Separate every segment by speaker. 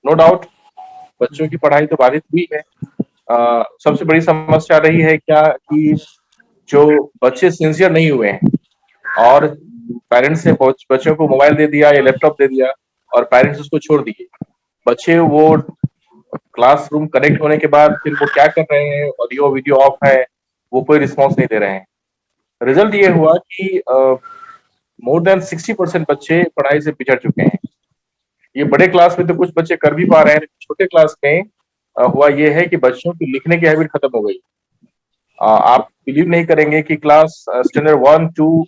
Speaker 1: No doubt बच्चों की पढ़ाई तो बाधित हुई है। सबसे बड़ी समस्या रही है क्या कि जो बच्चे सिंसियर नहीं हुए हैं और पेरेंट्स ने बच्चों को मोबाइल दे दिया या लैपटॉप दे दिया और पेरेंट्स उसको छोड़ दिए। बच्चे वो क्लासरूम कनेक्ट होने के बाद फिर वो क्या कर रहे हैं, ऑडियो वीडियो ऑफ है, वो कोई रिस्पॉन्स नहीं दे रहे हैं। रिजल्ट ये हुआ कि मोर देन 60% बच्चे पढ़ाई से पिछड़ चुके हैं। ये बड़े क्लास में तो कुछ बच्चे कर भी पा रहे हैं, लेकिन छोटे क्लास में हुआ ये है कि बच्चों की लिखने की हैबिट खत्म हो गई। आप बिलीव नहीं करेंगे कि क्लास स्टैंडर्ड 1, 2,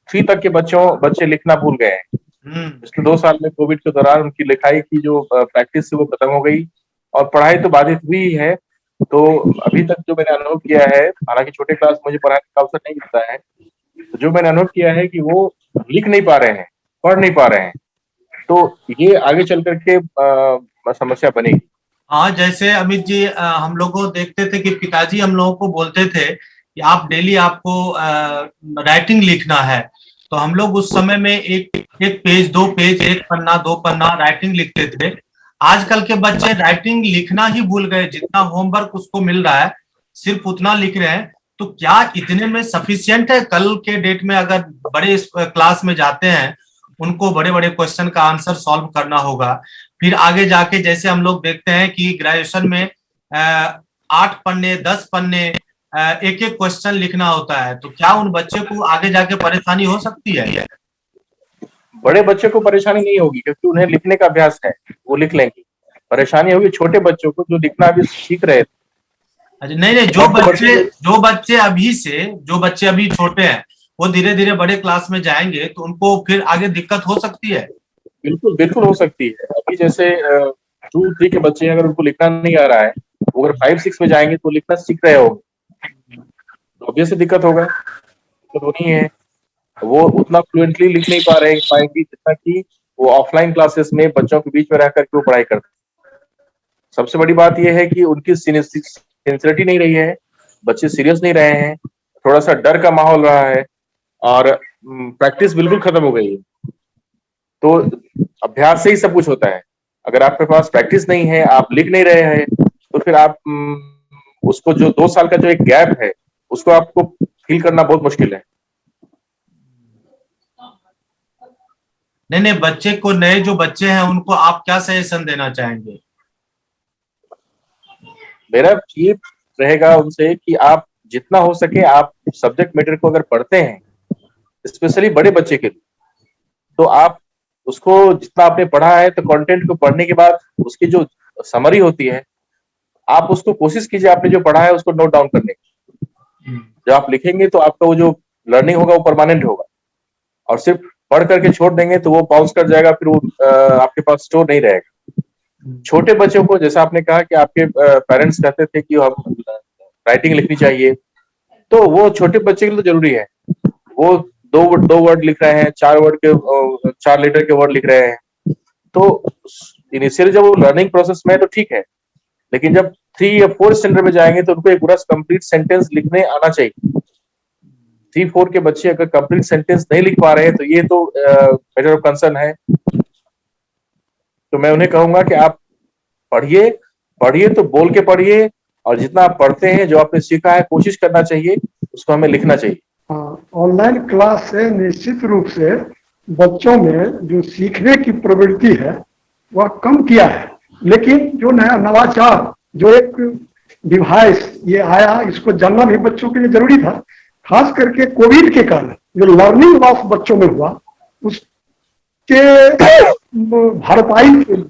Speaker 1: 3 तक के बच्चे लिखना भूल गए हैं। पिछले 2 साल में कोविड के दौरान उनकी लिखाई की जो प्रैक्टिस थी वो खत्म हो गई और पढ़ाई तो बाधित हुई ही है। तो अभी तक जो मैंने अनुभव किया है, हालांकि छोटे क्लास मुझे पढ़ाने का अवसर नहीं मिलता है, तो जो मैंने अनुभव किया है कि वो लिख नहीं पा रहे हैं, पढ़ नहीं पा रहे हैं। तो ये आगे चल करके समस्या बनेगी।
Speaker 2: हाँ, जैसे अमित जी, हम लोग को देखते थे कि पिताजी हम लोगों को बोलते थे कि आप डेली आपको राइटिंग लिखना है। तो हम लोग उस समय में एक एक पेज, 2 पेज, 1 पन्ना, 2 पन्ना राइटिंग लिखते थे। आजकल के बच्चे राइटिंग लिखना ही भूल गए। जितना होमवर्क उसको मिल रहा है सिर्फ उतना लिख रहे हैं। तो क्या इतने में सफिशियंट है? कल के डेट में अगर बड़े क्लास में जाते हैं, उनको बड़े बड़े क्वेश्चन का आंसर सॉल्व करना होगा। फिर आगे जाके जैसे हम लोग देखते हैं कि ग्रेजुएशन में 8 पन्ने, 10 पन्ने, एक एक क्वेश्चन लिखना होता है। तो क्या उन बच्चे को आगे जाके परेशानी हो सकती है?
Speaker 1: बड़े बच्चे को परेशानी नहीं होगी क्योंकि उन्हें लिखने का अभ्यास है, वो लिख लेंगे। परेशानी होगी छोटे बच्चों को जो लिखना अभी सीख रहे थे।
Speaker 2: अच्छा, नहीं नहीं, जो बच्चे अभी छोटे हैं, वो धीरे धीरे बड़े क्लास में जाएंगे तो उनको फिर आगे दिक्कत हो सकती है।
Speaker 1: बिल्कुल बिल्कुल हो सकती है। अभी जैसे 2, 3 के बच्चे अगर उनको लिखना नहीं आ रहा है, वो अगर 5, 6 में जाएंगे तो लिखना सीख रहे होंगे, तो ऑब्वियसली दिक्कत होगा, दिक्कत होनी है। वो उतना फ्लुएंटली लिख नहीं पाएंगे जितना कि वो ऑफलाइन क्लासेस में बच्चों के बीच में रह करके वो पढ़ाई करते हैं। सबसे बड़ी बात यह है कि उनकी सिंसियरिटी नहीं रही है, बच्चे सीरियस नहीं रहे हैं, थोड़ा सा डर का माहौल रहा है और प्रैक्टिस बिल्कुल खत्म हो गई है। तो अभ्यास से ही सब कुछ होता है। अगर आपके पास प्रैक्टिस नहीं है, आप लिख नहीं रहे हैं, तो फिर आप उसको जो 2 साल का जो एक गैप है उसको आपको फील करना बहुत मुश्किल है।
Speaker 2: नहीं नहीं, बच्चे को, नए जो बच्चे हैं उनको आप क्या सजेशन देना चाहेंगे?
Speaker 1: मेरा ये रहेगा उनसे कि आप जितना हो सके आप सब्जेक्ट मैटर को अगर पढ़ते हैं, स्पेशली बड़े बच्चे के लिए, तो आप उसको जितना आपने पढ़ा है तो कंटेंट को पढ़ने के बाद उसकी जो समरी होती है, आप उसको कोशिश कीजिए आपने जो पढ़ा है उसको नोट डाउन करने की। जब आप लिखेंगे तो आपका वो जो लर्निंग होगा वो परमानेंट होगा, और सिर्फ पढ़ करके छोड़ देंगे तो वो बाउंस कर जाएगा, फिर वो आपके पास स्टोर नहीं रहेगा। छोटे बच्चों को, जैसा आपने कहा कि आपके पेरेंट्स कहते थे कि हम राइटिंग लिखनी चाहिए, तो वो छोटे बच्चे के लिए तो जरूरी है। वो दो वर्ड लिख रहे हैं, 4 लेटर के वर्ड लिख रहे हैं, तो इनिशियली जब वो लर्निंग प्रोसेस में है तो ठीक है, लेकिन जब 3 या 4 स्टैंडर्ड में जाएंगे तो उनको एक पूरा कंप्लीट सेंटेंस लिखने आना चाहिए। 3, 4 के बच्चे अगर कंप्लीट सेंटेंस नहीं लिख पा रहे हैं तो ये तो मैटर ऑफ कंसर्न है। तो मैं उन्हें कहूंगा कि आप पढ़िए, पढ़िए तो बोल के पढ़िए, और जितना आप पढ़ते हैं, जो आपने सीखा है, कोशिश करना चाहिए उसको हमें लिखना चाहिए।
Speaker 3: ऑनलाइन क्लास से निश्चित रूप से बच्चों में जो सीखने की प्रवृत्ति है वह कम किया है, लेकिन जो नया नवाचार, जो एक डिवाइस ये आया, इसको जानना भी बच्चों के लिए जरूरी था। खास करके कोविड के कारण जो लर्निंग लॉस बच्चों में हुआ, उसके भरपाई के लिए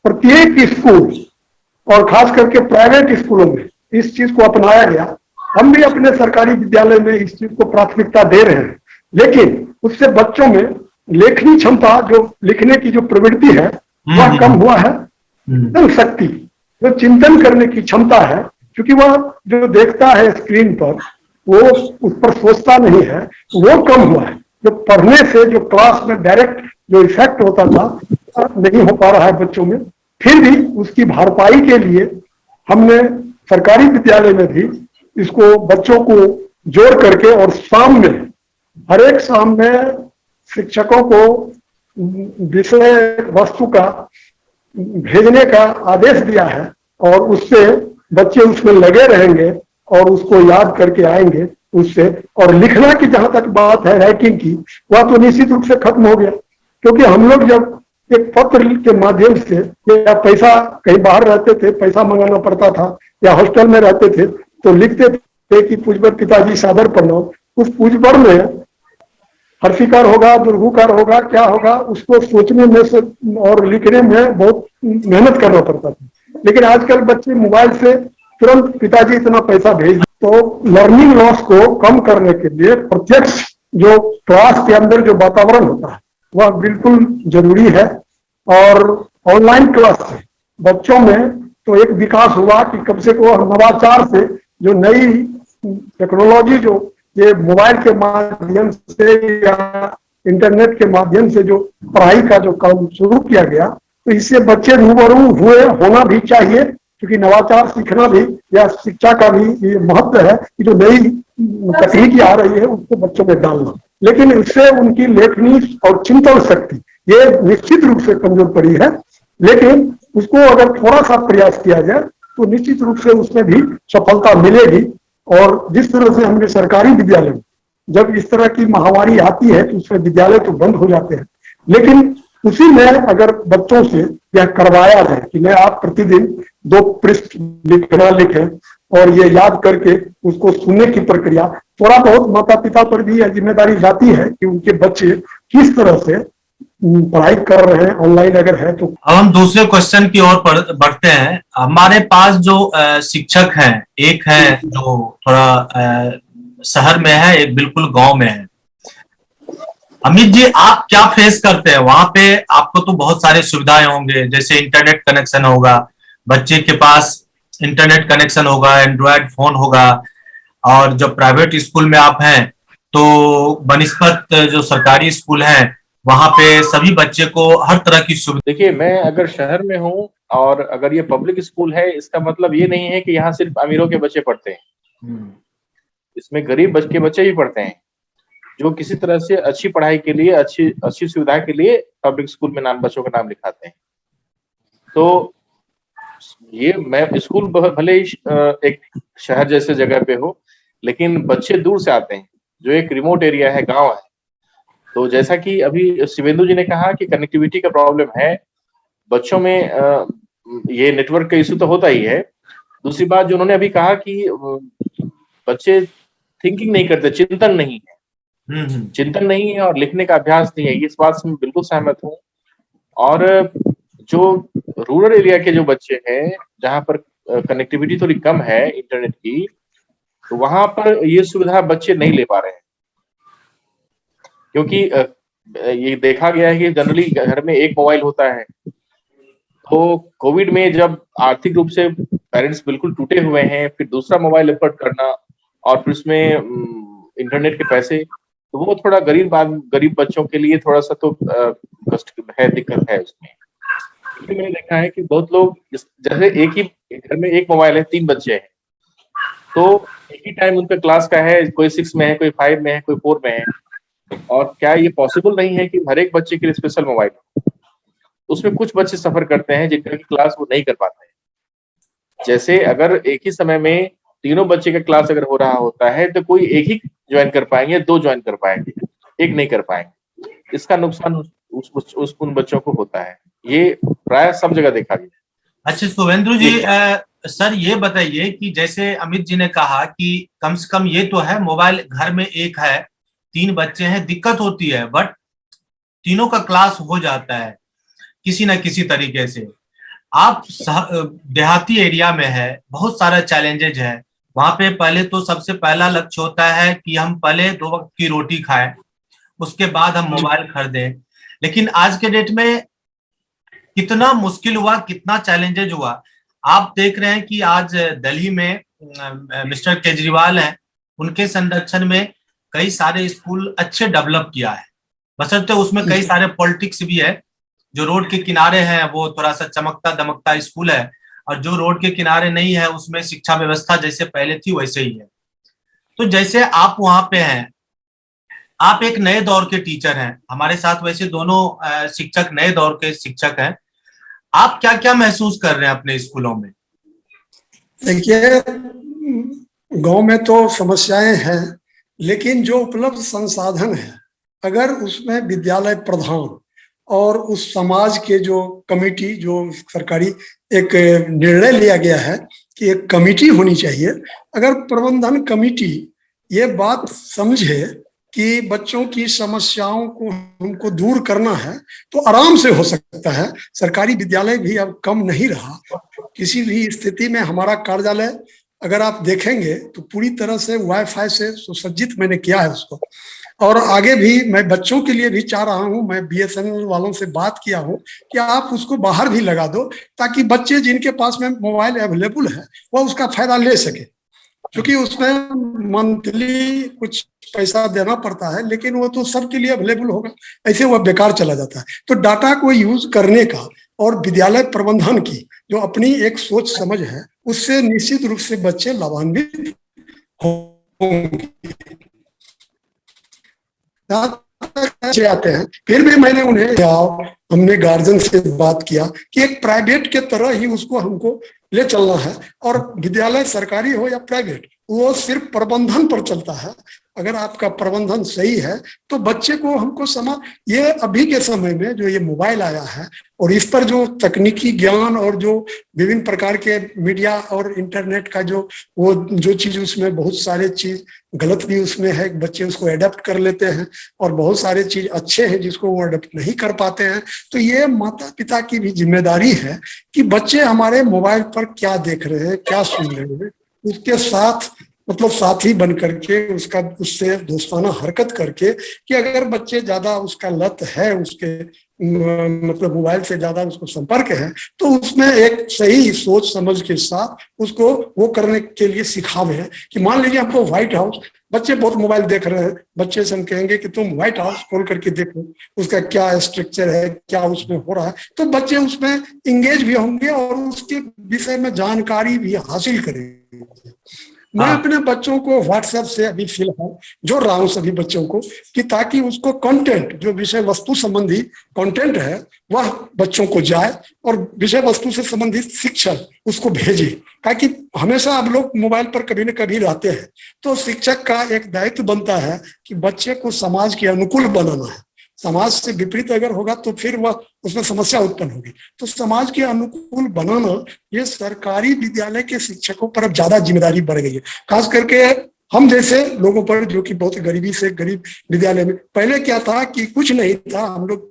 Speaker 3: प्रत्येक स्कूल और खास करके प्राइवेट स्कूलों में इस चीज को अपनाया गया। हम भी अपने सरकारी विद्यालय में इस चीज को प्राथमिकता दे रहे हैं, लेकिन उससे बच्चों में लेखनी क्षमता, जो लिखने की जो प्रवृत्ति है वह कम हुआ है। शक्ति, जो चिंतन करने की क्षमता है, क्योंकि वह जो देखता है स्क्रीन पर वो उस पर सोचता नहीं है, वो कम हुआ है। जो पढ़ने से जो क्लास में डायरेक्ट जो इफेक्ट होता था नहीं हो पा रहा है बच्चों में। फिर भी उसकी भरपाई के लिए हमने सरकारी विद्यालय में भी इसको बच्चों को जोड़ करके, और शाम में, हर एक शाम में शिक्षकों को विषय वस्तु का भेजने का आदेश दिया है और उससे बच्चे उसमें लगे रहेंगे और उसको याद करके आएंगे उससे। और लिखना की जहां तक बात है राइटिंग की, वह तो निश्चित रूप से खत्म हो गया, क्योंकि हम लोग जब एक पत्र के माध्यम से या पैसा कहीं बाहर रहते थे, पैसा मंगाना पड़ता था या हॉस्टल में रहते थे तो लिखते थे कि पूज्य पिताजी सादर प्रणाम। उस पूज्य में हर्षिकार होगा, दुर्गुकार होगा, क्या होगा, उसको सोचने में से और लिखने में बहुत मेहनत करना पड़ता था। लेकिन आजकल बच्चे मोबाइल से तुरंत पिताजी इतना पैसा भेज, तो लर्निंग लॉस को कम करने के लिए प्रत्यक्ष जो क्लास के अंदर जो वातावरण होता है वह बिल्कुल जरूरी है। और ऑनलाइन क्लास से बच्चों में तो एक विकास हुआ कि कम से कम नवाचार से जो नई टेक्नोलॉजी जो ये मोबाइल के माध्यम से या इंटरनेट के माध्यम से जो पढ़ाई का जो काम शुरू किया गया, तो इससे बच्चे रूबरू हुए होना भी चाहिए, क्योंकि नवाचार सीखना भी या शिक्षा का भी ये महत्व है कि जो नई तकनीकी आ रही है उसको बच्चों में डालना। लेकिन इससे उनकी लेखनी और चिंतन शक्ति ये निश्चित रूप से कमजोर पड़ी है। लेकिन उसको अगर थोड़ा सा प्रयास किया जाए तो निश्चित रूप से उसमें भी सफलता मिलेगी। और जिस तरह से हमने सरकारी विद्यालय में जब इस तरह की महामारी आती है तो उसमें विद्यालय तो बंद हो जाते हैं, लेकिन उसी में अगर बच्चों से यह करवाया जाए कि मैं आप प्रतिदिन 2 पृष्ठ लिखना लिखें और ये याद करके उसको सुनने की प्रक्रिया, थोड़ा बहुत माता पिता पर भी यह जिम्मेदारी जाती है कि उनके बच्चे किस तरह से पढ़ाई कर रहे हैं ऑनलाइन अगर है तो।
Speaker 2: अब हम दूसरे क्वेश्चन की ओर बढ़ते हैं। हमारे पास जो शिक्षक हैं, एक है जो थोड़ा शहर में है, एक बिल्कुल गांव में है। अमित जी, आप क्या फेस करते हैं वहां पे? आपको तो बहुत सारे सुविधाएं होंगे, जैसे इंटरनेट कनेक्शन होगा, बच्चे के पास इंटरनेट कनेक्शन होगा, एंड्रॉयड फोन होगा, और जब प्राइवेट स्कूल में आप हैं तो बनिस्पत जो सरकारी स्कूल है वहां पे सभी बच्चे को हर तरह की सुविधा।
Speaker 1: देखिए, मैं अगर शहर में हूँ और अगर ये पब्लिक स्कूल है, इसका मतलब ये नहीं है कि यहाँ सिर्फ अमीरों के बच्चे पढ़ते हैं। इसमें गरीब के बच्चे भी पढ़ते हैं जो किसी तरह से अच्छी पढ़ाई के लिए, अच्छी अच्छी सुविधा के लिए पब्लिक स्कूल में बच्चों का नाम लिखाते हैं। तो ये मैं स्कूल भले ही एक शहर जैसे जगह पे हो, लेकिन बच्चे दूर से आते हैं, जो एक रिमोट एरिया है, गांव है। तो जैसा कि अभी शिवेंदु जी ने कहा कि कनेक्टिविटी का प्रॉब्लम है बच्चों में, ये नेटवर्क का इशू तो होता ही है। दूसरी बात जो उन्होंने अभी कहा कि बच्चे थिंकिंग नहीं करते, चिंतन नहीं है, चिंतन नहीं है और लिखने का अभ्यास नहीं है, इस बात से मैं बिल्कुल सहमत हूँ। और जो रूरल एरिया के जो बच्चे हैं, जहाँ पर कनेक्टिविटी थोड़ी कम है इंटरनेट की, तो वहां पर ये सुविधा बच्चे नहीं ले पा रहे हैं, क्योंकि ये देखा गया है कि जनरली घर में एक मोबाइल होता है। तो कोविड में जब आर्थिक रूप से पेरेंट्स बिल्कुल टूटे हुए हैं, फिर दूसरा मोबाइल एफर्ट करना और फिर उसमें इंटरनेट के पैसे, तो वो थोड़ा गरीब बच्चों के लिए थोड़ा सा तो कष्ट है, दिक्कत है उसमें। मैंने देखा है कि बहुत लोग जैसे एक ही घर में एक मोबाइल है, 3 बच्चे हैं, तो एक ही टाइम उनका क्लास का है, कोई 6 में है, कोई 5 में है, कोई 4 में है। और क्या ये पॉसिबल नहीं है कि हर एक बच्चे के लिए स्पेशल मोबाइल हो? उसमें कुछ बच्चे सफर करते हैं जिनका क्लास वो नहीं कर पाते हैं। जैसे अगर एक ही समय में तीनों बच्चे का क्लास अगर हो रहा होता है तो कोई एक ही ज्वाइन कर पाएंगे, 2 ज्वाइन कर पाएंगे, एक नहीं कर पाएंगे। इसका नुकसान उन बच्चों को होता है। ये प्राय सब जगह देखा गया।
Speaker 2: अच्छा शुभेंदु जी, सर ये बताइए कि जैसे अमित जी ने कहा कि कम से कम ये तो है मोबाइल घर में एक है, 3 बच्चे हैं, दिक्कत होती है, बट तीनों का क्लास हो जाता है किसी ना किसी तरीके से। आप देहाती एरिया में है, बहुत सारा चैलेंजेज है वहां पे। पहले तो सबसे पहला लक्ष्य होता है कि हम पहले 2 वक्त की रोटी खाएं, उसके बाद हम मोबाइल खरीदें। लेकिन आज के डेट में कितना मुश्किल हुआ, कितना चैलेंजेज हुआ। आप देख रहे हैं कि आज दिल्ली में मिस्टर केजरीवाल हैं, उनके संरक्षण में कई सारे स्कूल अच्छे डेवलप किया है, बशर्ते उसमें कई सारे पॉलिटिक्स भी है। जो रोड के किनारे हैं वो थोड़ा सा चमकता दमकता स्कूल है, और जो रोड के किनारे नहीं है उसमें शिक्षा व्यवस्था जैसे पहले थी वैसे ही है। तो जैसे आप वहां पे हैं, आप एक नए दौर के टीचर हैं, हमारे साथ वैसे दोनों शिक्षक नए दौर के शिक्षक हैं। आप क्या क्या महसूस कर रहे हैं अपने स्कूलों में?
Speaker 3: देखिए, गांव में तो समस्याएं हैं, लेकिन जो उपलब्ध संसाधन है, अगर उसमें विद्यालय प्रधान और उस समाज के जो कमेटी, जो सरकारी एक निर्णय लिया गया है कि एक कमेटी होनी चाहिए, अगर प्रबंधन कमेटी ये बात समझे कि बच्चों की समस्याओं को हमको दूर करना है, तो आराम से हो सकता है। सरकारी विद्यालय भी अब कम नहीं रहा। किसी भी स्थिति में हमारा कार्यालय अगर आप देखेंगे तो पूरी तरह से वाईफाई से सुसज्जित मैंने किया है उसको। और आगे भी मैं बच्चों के लिए भी चाह रहा हूं, मैं बीएसएनएल वालों से बात किया हूं कि आप उसको बाहर भी लगा दो, ताकि बच्चे जिनके पास में मोबाइल अवेलेबल है वह उसका फायदा ले सके। क्योंकि उसमें मंथली कुछ पैसा देना पड़ता है, लेकिन वो तो सबके लिए अवेलेबल होगा, ऐसे वह बेकार चला जाता है। तो डाटा को यूज करने का और विद्यालय प्रबंधन की जो अपनी एक सोच समझ है, उससे निश्चित रूप से बच्चे लाभान्वित होंगे। बच्चे आते हैं, फिर भी मैंने उन्हें हमने गार्जियन से बात किया कि एक प्राइवेट के तरह ही उसको हमको ले चलना है, और विद्यालय सरकारी हो या प्राइवेट, वो सिर्फ प्रबंधन पर चलता है। अगर आपका प्रबंधन सही है तो बच्चे को हमको ये अभी के समय में जो ये मोबाइल आया है और इस पर जो तकनीकी ज्ञान और जो विभिन्न प्रकार के मीडिया और इंटरनेट का जो चीज उसमें बहुत सारे चीज गलत भी उसमें है, बच्चे उसको एडेप्ट कर लेते हैं, और बहुत सारे चीज अच्छे हैं जिसको वो एडेप्ट नहीं कर पाते हैं। तो ये माता पिता की भी जिम्मेदारी है कि बच्चे हमारे मोबाइल पर क्या देख रहे हैं, क्या सुन रहे हैं, उसके साथ मतलब साथी बन करके उससे दोस्ताना हरकत करके, कि अगर बच्चे ज्यादा उसका लत है, उसके मतलब मोबाइल से ज्यादा उसको संपर्क है, तो उसमें एक सही सोच समझ के साथ उसको वो करने के लिए सिखावे। कि मान लीजिए हमको व्हाइट हाउस, बच्चे बहुत मोबाइल देख रहे हैं, बच्चे से हम कहेंगे कि तुम व्हाइट हाउस खोल करके देखो, उसका क्या स्ट्रक्चर है, क्या उसमें हो रहा है, तो बच्चे उसमें इंगेज भी होंगे और उसके विषय में जानकारी भी हासिल करेंगे। मैं अपने बच्चों को व्हाट्सएप से अभी फिलहाल जोड़ रहा हूं सभी बच्चों को, कि ताकि उसको कंटेंट, जो विषय वस्तु संबंधी कंटेंट है, वह बच्चों को जाए, और विषय वस्तु से संबंधित शिक्षक उसको भेजे। ताकि हमेशा आप लोग मोबाइल पर कभी न कभी रहते हैं, तो शिक्षक का एक दायित्व बनता है कि बच्चे को समाज के अनुकूल बनाना है। समाज से विपरीत अगर होगा तो फिर वह उसमें समस्या उत्पन्न होगी। तो समाज के अनुकूल बनाना, ये सरकारी विद्यालय के शिक्षकों पर अब ज्यादा जिम्मेदारी बढ़ गई है, खास करके हम जैसे लोगों पर, जो कि बहुत गरीबी से गरीब विद्यालय में। पहले क्या था कि कुछ नहीं था, हम लोग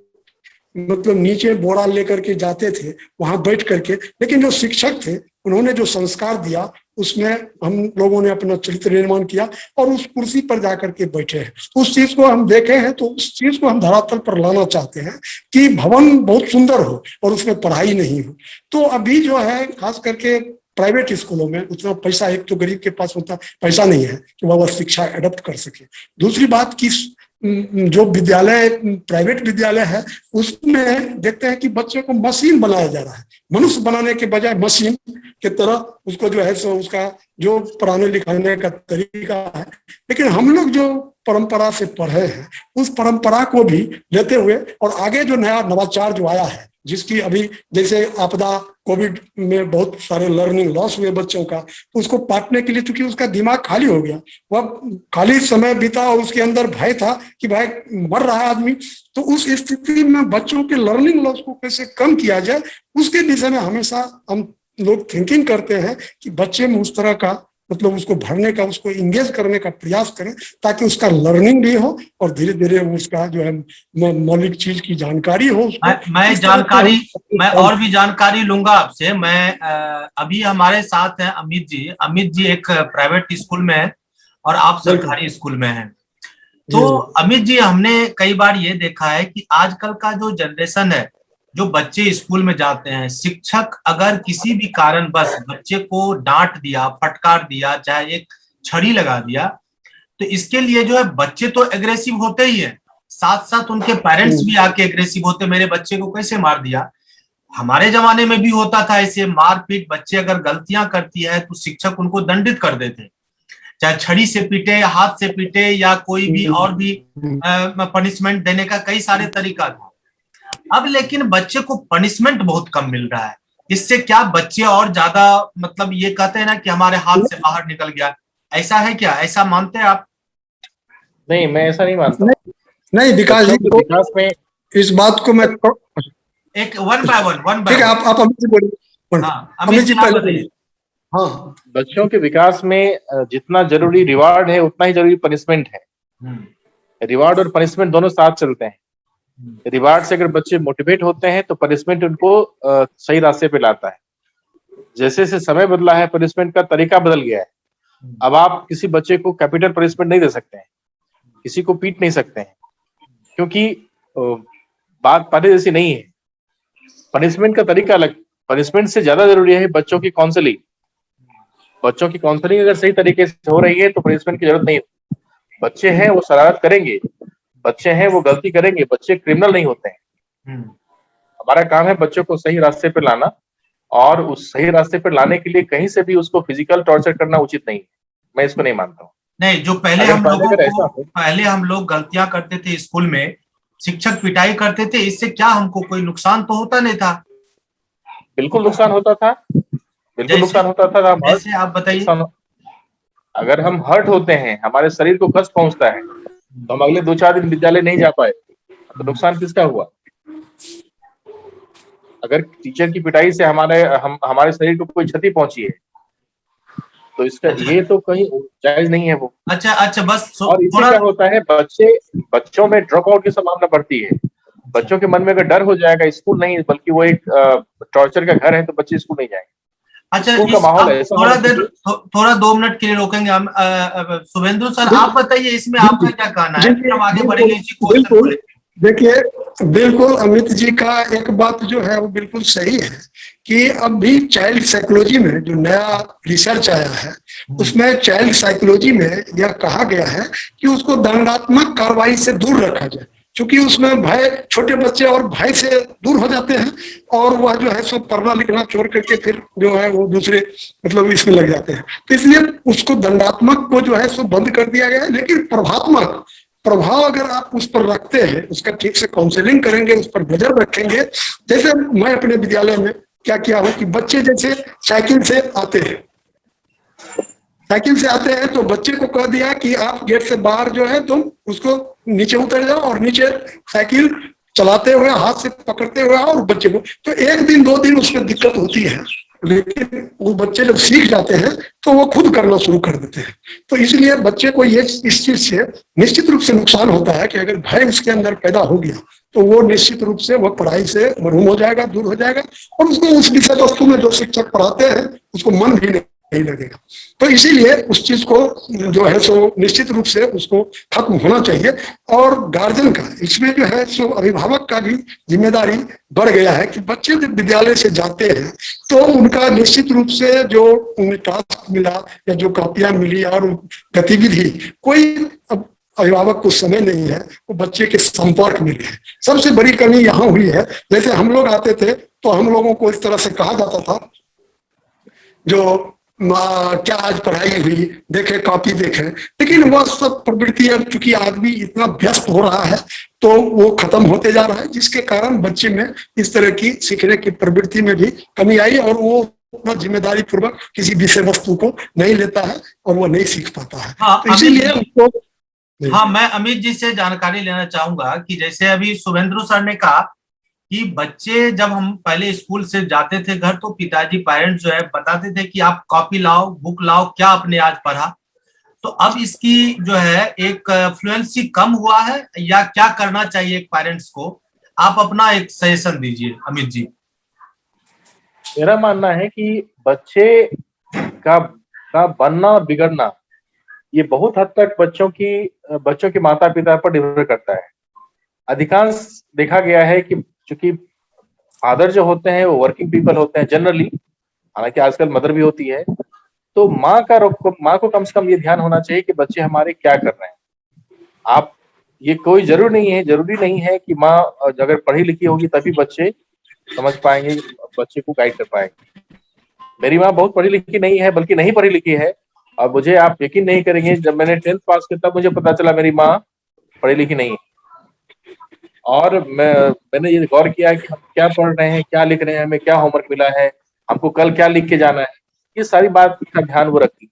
Speaker 3: मतलब नीचे बोरा लेकर के जाते थे, वहां बैठ करके, लेकिन जो शिक्षक थे उन्होंने जो संस्कार दिया, उसमें हम लोगों ने अपना चरित्र निर्माण किया और उस कुर्सी पर जाकर के बैठे हैं। उस चीज को हम देखे हैं, तो उस चीज को हम धरातल पर लाना चाहते हैं कि भवन बहुत सुंदर हो और उसमें पढ़ाई नहीं हो। तो अभी जो है, खास करके प्राइवेट स्कूलों में उतना पैसा, एक तो गरीब के पास उतना पैसा नहीं है कि वह शिक्षा एडप्ट कर सके। दूसरी बात की, जो विद्यालय प्राइवेट विद्यालय है, उसमें देखते हैं कि बच्चे को मशीन बनाया जा रहा है, मनुष्य बनाने के बजाय मशीन की तरह उसको जो है सो उसका जो पढ़ाने लिखाने का तरीका है। लेकिन हम लोग जो परंपरा से पढ़े हैं, उस परंपरा को भी लेते हुए, और आगे जो नया नवाचार जो आया है, जिसकी अभी जैसे आपदा कोविड में बहुत सारे लर्निंग लॉस हुए बच्चों का, तो उसको पाटने के लिए, चूंकि उसका दिमाग खाली हो गया, वह खाली समय बीता और उसके अंदर भय था कि भाई मर रहा है आदमी, तो उस स्थिति में बच्चों के लर्निंग लॉस को कैसे कम किया जाए, उसके विषय में हमेशा हम लोग थिंकिंग करते हैं कि बच्चे में उस तरह का मतलब उसको भरने का, उसको इंगेज करने का प्रयास करें, ताकि उसका लर्निंग भी हो और धीरे धीरे उसका जो है मौलिक चीज की जानकारी हो।
Speaker 2: मैं और भी जानकारी लूंगा आपसे। मैं अभी हमारे साथ हैं अमित जी। अमित जी एक प्राइवेट स्कूल में है और आप सरकारी स्कूल में हैं। तो अमित जी, हमने कई बार ये देखा है कि आजकल का जो जनरेशन है, जो बच्चे स्कूल में जाते हैं, शिक्षक अगर किसी भी कारण बस बच्चे को डांट दिया, फटकार दिया, चाहे एक छड़ी लगा दिया, तो इसके लिए जो है बच्चे तो एग्रेसिव होते ही है, साथ साथ उनके पेरेंट्स भी आके एग्रेसिव होते, मेरे बच्चे को कैसे मार दिया। हमारे जमाने में भी होता था ऐसे मारपीट, बच्चे अगर गलतियां करती है तो शिक्षक उनको दंडित कर देते, चाहे छड़ी से पीटे, हाथ से पीटे, या कोई भी और भी पनिशमेंट देने का कई सारे तरीका था। अब लेकिन बच्चे को पनिशमेंट बहुत कम मिल रहा है, इससे क्या बच्चे और ज्यादा मतलब ये कहते हैं ना कि हमारे हाथ से बाहर निकल गया, ऐसा है क्या? ऐसा मानते हैं आप?
Speaker 1: नहीं, मैं ऐसा नहीं मानता हूँ।
Speaker 3: नहीं नहीं विकास
Speaker 1: बच्चों
Speaker 3: जी,
Speaker 1: के
Speaker 3: तो
Speaker 1: विकास में
Speaker 3: इस बात को मैं
Speaker 2: एक वन बाय वन
Speaker 3: ठीक
Speaker 2: बाय
Speaker 3: है,
Speaker 2: वन।
Speaker 3: आप अमित जी बोलिए।
Speaker 2: हाँ
Speaker 3: अमित
Speaker 2: अमित
Speaker 3: जी
Speaker 2: जी आप
Speaker 3: पहले
Speaker 2: बताइए।
Speaker 3: बोलिए। हाँ
Speaker 1: बच्चों के विकास में जितना जरूरी रिवार्ड है उतना ही जरूरी पनिशमेंट है। रिवार्ड और पनिशमेंट दोनों साथ चलते हैं। रिवार्ड से अगर बच्चे मोटिवेट होते हैं तो पनिशमेंट उनको सही रास्ते पे लाता है। जैसे जैसे समय बदला है, पनिशमेंट का तरीका बदल गया है। अब आप किसी बच्चे को कैपिटल पनिशमेंट नहीं दे सकते हैं, किसी को पीट नहीं सकते हैं, क्योंकि बात पहले जैसी नहीं है। पनिशमेंट का तरीका अलग। पनिशमेंट से ज्यादा जरूरी है बच्चों की काउंसलिंग। बच्चों की काउंसलिंग अगर सही तरीके से हो रही है तो पनिशमेंट की जरूरत नहीं है। बच्चे हैं वो शरारत करेंगे, बच्चे हैं वो गलती करेंगे, बच्चे क्रिमिनल नहीं होते हैं। हमारा काम है बच्चों को सही रास्ते पे लाना, और उस सही रास्ते पे लाने के लिए कहीं से भी उसको फिजिकल टॉर्चर करना उचित नहीं है। मैं इसको नहीं मानता हूँ।
Speaker 2: नहीं, जो पहले
Speaker 1: अगर
Speaker 2: हम
Speaker 1: पहले
Speaker 2: लोगों
Speaker 1: अगर
Speaker 2: को,
Speaker 1: ऐसा हो,
Speaker 2: पहले हम लोग गलतियां करते थे स्कूल में, शिक्षक पिटाई करते थे, इससे क्या हमको कोई नुकसान तो होता नहीं था?
Speaker 1: बिल्कुल नुकसान होता था, बिल्कुल
Speaker 2: जैसे
Speaker 1: नुकसान होता था। हम हर्ट,
Speaker 2: जैसे आप बताइए।
Speaker 1: नुकसान, अगर हम हर्ट होते हैं, हमारे शरीर को कष्ट पहुंचता है, तो हम अगले 2-4 दिन विद्यालय नहीं जा पाए, तो नुकसान किसका हुआ? अगर टीचर की पिटाई से हमारे शरीर को कोई क्षति पहुंची है, तो इसका
Speaker 2: अच्छा
Speaker 1: ये तो कहीं जायज नहीं है वो।
Speaker 2: अच्छा अच्छा, बस
Speaker 1: और इससे
Speaker 2: थोड़ा।
Speaker 1: क्या होता है, बच्चों में ड्रॉप आउट की संभावना बढ़ती है।
Speaker 2: अच्छा
Speaker 1: बच्चों के मन में अगर डर हो जाएगा स्कूल नहीं बल्कि वो एक टॉर्चर का घर है, तो बच्चे स्कूल नहीं जाएंगे।
Speaker 2: अच्छा,
Speaker 1: स्कूल का
Speaker 2: इस
Speaker 1: माहौल
Speaker 2: अब
Speaker 1: ऐसा
Speaker 2: थोड़ा
Speaker 1: होना
Speaker 2: देर
Speaker 1: चाहिए।
Speaker 2: थोड़ा 2 मिनट के लिए रोकेंगे हम। शुभेंदु सर, आप बताइए इसमें
Speaker 3: जी
Speaker 2: आपका
Speaker 3: जी
Speaker 2: क्या कहना
Speaker 3: जी
Speaker 2: है, फिर
Speaker 3: जी,
Speaker 2: हम आगे
Speaker 3: बिल्कुल
Speaker 2: बढ़ेंगे इसी क्वेश्चन को
Speaker 3: बिल्कुल।
Speaker 2: लेकर।
Speaker 3: देखिए बिल्कुल अमित जी का एक बात जो है वो बिल्कुल सही है कि अब भी चाइल्ड साइकोलॉजी में जो नया रिसर्च आया है उसमें चाइल्ड साइकोलॉजी में यह कहा गया है कि उसको दंडात्मक कार्रवाई से दूर रखा जाए, क्योंकि उसमें भय, छोटे बच्चे और भय से दूर हो जाते हैं और वह जो है सो पढ़ना लिखना छोड़ करके फिर जो है वो दूसरे मतलब इसमें लग जाते हैं। तो इसलिए उसको दंडात्मक को जो है सो बंद कर दिया गया है, लेकिन प्रभात्मक प्रभाव अगर आप उस पर रखते हैं, उसका ठीक से काउंसलिंग करेंगे, उस पर नजर रखेंगे। जैसे मैं अपने विद्यालय में क्या किया हूँ कि बच्चे जैसे साइकिल से आते हैं, साइकिल से आते हैं तो बच्चे को कह दिया कि आप गेट से बाहर जो है तुम उसको नीचे उतर जाओ और नीचे साइकिल चलाते हुए हाथ से पकड़ते हुए आओ। और बच्चे को तो 1 दिन 2 दिन उसमें दिक्कत होती है, लेकिन वो बच्चे जब सीख जाते हैं तो वो खुद करना शुरू कर देते हैं। तो इसलिए बच्चे को ये इस चीज से निश्चित रूप से नुकसान होता है कि अगर भय उसके अंदर पैदा हो गया तो वो निश्चित रूप से वह पढ़ाई से महरूम हो जाएगा, दूर हो जाएगा, और उसको उस विषय वस्तु में जो शिक्षक पढ़ाते हैं उसको मन भी नहीं लगेगा। तो इसीलिए उस चीज को जो है सो निश्चित रूप से उसको खत्म होना चाहिए। और गार्जियन का इसमें जो है सो अभिभावक का भी जिम्मेदारी बढ़ गया है कि बच्चे जब विद्यालय से जाते हैं तो उनका निश्चित रूप से जो उन्हें टास्क मिला या जो कॉपियां मिली और गतिविधि, कोई अब अभिभावक को समय नहीं है वो बच्चे के संपर्क में है। सबसे बड़ी कमी यहाँ हुई है, जैसे हम लोग आते थे तो हम लोगों को इस तरह से कहा जाता था जो क्या आज पढ़ाई हुई, देखे कॉपी देखे, लेकिन वह सब प्रवृत्ति अब चूंकि आदमी इतना व्यस्त हो रहा है तो वो खत्म होते जा रहा है, जिसके कारण बच्चे में इस तरह की सीखने की प्रवृत्ति में भी कमी आई और वो उतना जिम्मेदारी पूर्वक किसी विषय वस्तु को नहीं लेता है और वो नहीं सीख पाता है।
Speaker 2: हाँ
Speaker 3: तो इसीलिए उसको
Speaker 2: हाँ, मैं अमित जी से जानकारी लेना चाहूंगा कि जैसे अभी शुभेंदु सर ने कहा कि बच्चे जब हम पहले स्कूल से जाते थे घर तो पिताजी पेरेंट्स जो है बताते थे कि आप कॉपी लाओ, बुक लाओ, क्या आपने आज पढ़ा। तो अब इसकी जो है एक फ्लुएंसी कम हुआ है या क्या करना चाहिए एक पेरेंट्स को? आप अपना एक सजेशन दीजिए अमित जी।
Speaker 1: मेरा मानना है कि बच्चे का बनना और बिगड़ना ये बहुत हद तक बच्चों के माता पिता पर निर्भर करता है। अधिकांश देखा गया है कि चूंकि फादर जो होते हैं वो वर्किंग पीपल होते हैं जनरली, हालांकि आजकल मदर भी होती है, तो माँ को कम से कम ये ध्यान होना चाहिए कि बच्चे हमारे क्या कर रहे हैं। आप ये कोई जरूरी नहीं है कि माँ अगर पढ़ी लिखी होगी तभी बच्चे समझ पाएंगे, बच्चे को गाइड कर पाएंगे। मेरी माँ बहुत पढ़ी लिखी नहीं है बल्कि नहीं पढ़ी लिखी है, और मुझे आप यकीन नहीं करेंगे जब मैंने 10th पास किया तब मुझे पता चला मेरी माँ पढ़ी लिखी नहीं है। और मैंने ये गौर किया कि हम क्या पढ़ रहे हैं, क्या लिख रहे हैं, हमें क्या होमवर्क मिला है, हमको कल क्या लिख के जाना है, ये सारी बात का ध्यान वो रखती थी।